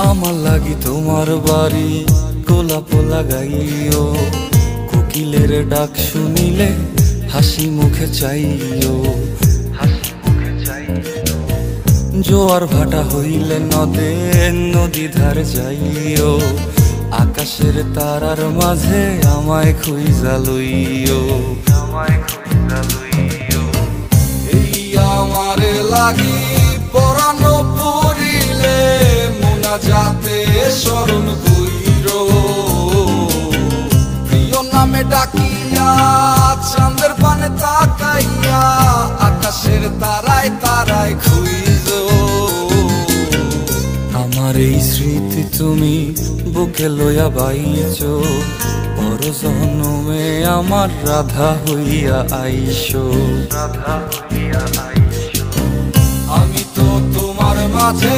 আমার লাগি তোমার বাড়ি গোলাপ লাগাইও, কোকিলের ডাক শুনিলে হাসি মুখে চাইও, জোয়ার ভাটা হইলে নদে নদী ধারে যাইও, আকাশের তারার মাঝে আমায় খুঁজা লইও, এই আমারে লাগি পরানো পড়িলে মোনাজাতে স্মরণ কইরো, প্রিয় নামে ডাকিয়া চাঁদের পানে তাকাইয়া আকাশের তারায় তারায় খুঁজো। আমার এই স্মৃতি তুমি বুকে লইয়া বাইছো, পর জন্মে আমার রাধা হইয়া আইসো, আমি তো তোমার মাঝে